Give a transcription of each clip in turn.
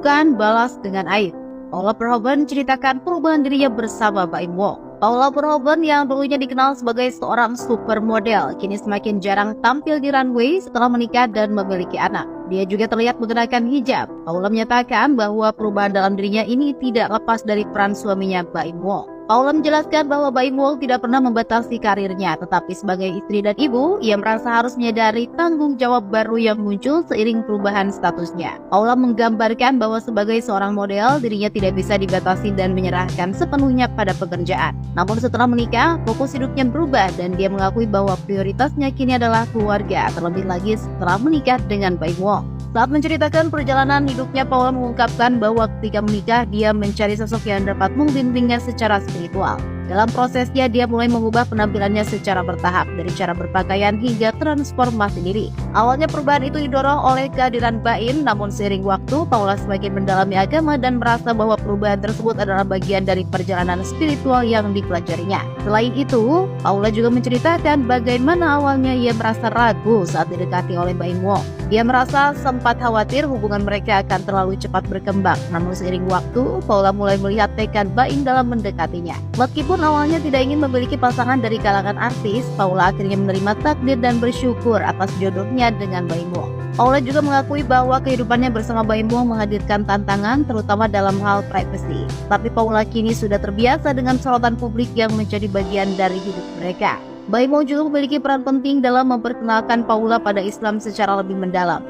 bukan balas dengan aib. Paula Verhoeven menceritakan perubahan dirinya bersama Baim Wong. Paula Verhoeven yang dulunya dikenal sebagai seorang supermodel, kini semakin jarang tampil di runway setelah menikah dan memiliki anak. Dia juga terlihat menggunakan hijab. Paula menyatakan bahwa perubahan dalam dirinya ini tidak lepas dari peran suaminya Baim Wong. Paula menjelaskan bahwa Baim Wong tidak pernah membatasi karirnya, tetapi sebagai istri dan ibu, ia merasa harus menyadari tanggung jawab baru yang muncul seiring perubahan statusnya. Paula menggambarkan bahwa sebagai seorang model, dirinya tidak bisa dibatasi dan menyerahkan sepenuhnya pada pekerjaan. Namun setelah menikah, fokus hidupnya berubah dan dia mengakui bahwa prioritasnya kini adalah keluarga, terlebih lagi setelah menikah dengan Baim Wong. Saat menceritakan perjalanan hidupnya, Paula mengungkapkan bahwa ketika menikah, dia mencari sosok yang dapat membimbingnya secara spiritual. Dalam prosesnya, dia mulai mengubah penampilannya secara bertahap, dari cara berpakaian hingga transformasi diri. Awalnya perubahan itu didorong oleh kehadiran Baim, namun seiring waktu, Paula semakin mendalami agama dan merasa bahwa perubahan tersebut adalah bagian dari perjalanan spiritual yang dipelajarinya. Selain itu, Paula juga menceritakan bagaimana awalnya ia merasa ragu saat didekati oleh Baim Wong. Dia merasa sempat khawatir hubungan mereka akan terlalu cepat berkembang, namun seiring waktu, Paula mulai melihat tekad Baim dalam mendekatinya. Meskipun awalnya tidak ingin memiliki pasangan dari kalangan artis, Paula akhirnya menerima takdir dan bersyukur atas jodohnya dengan Baim Wong. Paula juga mengakui bahwa kehidupannya bersama Baim Wong menghadirkan tantangan, terutama dalam hal privasi. Tapi Paula kini sudah terbiasa dengan sorotan publik yang menjadi bagian dari hidup mereka. Baim Wong juga memiliki peran penting dalam memperkenalkan Paula pada Islam secara lebih mendalam.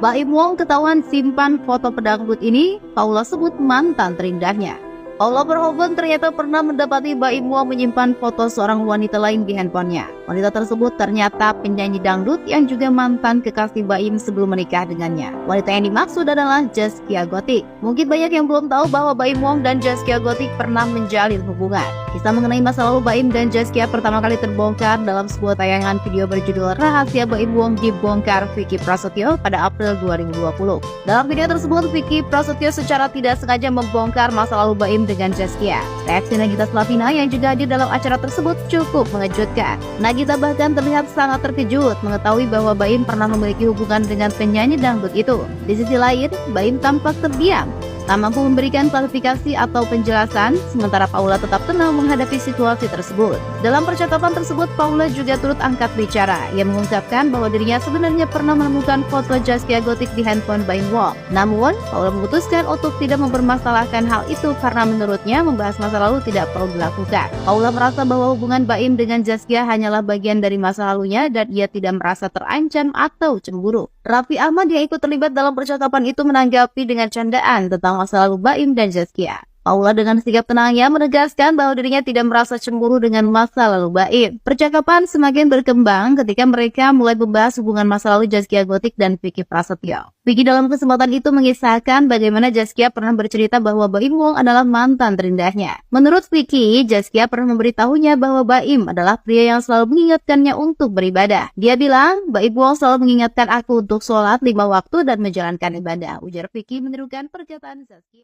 Baim Wong ketahuan simpan foto pedangdut ini, Paula sebut mantan terindahnya. Paula Verhoeven ternyata pernah mendapati Baim Wong menyimpan foto seorang wanita lain di handphonenya. Wanita tersebut ternyata penyanyi dangdut yang juga mantan kekasih Baim sebelum menikah dengannya. Wanita yang dimaksud adalah Zaskia Gotik. Mungkin banyak yang belum tahu bahwa Baim Wong dan Zaskia Gotik pernah menjalin hubungan. Kisah mengenai masa lalu Baim dan Zaskia pertama kali terbongkar dalam sebuah tayangan video berjudul Rahasia Baim Wong dibongkar Vicky Prasetyo pada April 2020. Dalam video tersebut, Vicky Prasetyo secara tidak sengaja membongkar masa lalu Baim dengan Zaskia. Reaksi Nagita Slavina yang juga hadir dalam acara tersebut cukup mengejutkan. Nagita bahkan terlihat sangat terkejut mengetahui bahwa Baim pernah memiliki hubungan dengan penyanyi dangdut itu. Di sisi lain, Baim tampak terdiam, tak mampu memberikan klarifikasi atau penjelasan, sementara Paula tetap tenang menghadapi situasi tersebut. Dalam percakapan tersebut, Paula juga turut angkat bicara. Ia mengungkapkan bahwa dirinya sebenarnya pernah menemukan foto Zaskia Gotik di handphone Baim Wong. Namun, Paula memutuskan untuk tidak mempermasalahkan hal itu karena menurutnya membahas masa lalu tidak perlu dilakukan. Paula merasa bahwa hubungan Baim dengan Zaskia hanyalah bagian dari masa lalunya dan ia tidak merasa terancam atau cemburu. Raffi Ahmad yang ikut terlibat dalam percakapan itu menanggapi dengan candaan tentang masa lalu Baim dan Zaskia. Paula dengan sikap tenangnya menegaskan bahwa dirinya tidak merasa cemburu dengan masa lalu Baim. Percakapan semakin berkembang ketika mereka mulai membahas hubungan masa lalu Zaskia Gotik dan Vicky Prasetyo. Vicky dalam kesempatan itu mengisahkan bagaimana Zaskia pernah bercerita bahwa Baim Wong adalah mantan terindahnya. Menurut Vicky, Zaskia pernah memberitahunya bahwa Baim adalah pria yang selalu mengingatkannya untuk beribadah. Dia bilang, Baim Wong selalu mengingatkan aku untuk sholat 5 waktu dan menjalankan ibadah. Ujar Vicky menirukan perkataan Zaskia.